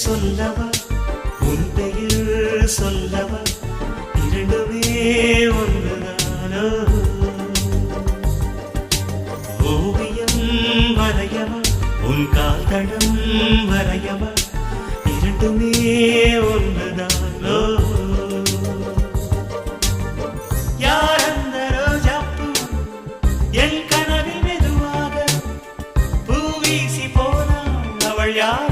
சொல்லவா உன் பெயர் சொல்லவா இரண்டுமே ஒன்றுதானோ ஓவியம் வரையவா உன் கால் தடம் வரையவா இரண்டுமே ஒன்றுதானோ யார் அந்த ரோஜாப்பூ என் கனவில் மெதுவாக பூ வீசி போனாள் அவள் யார்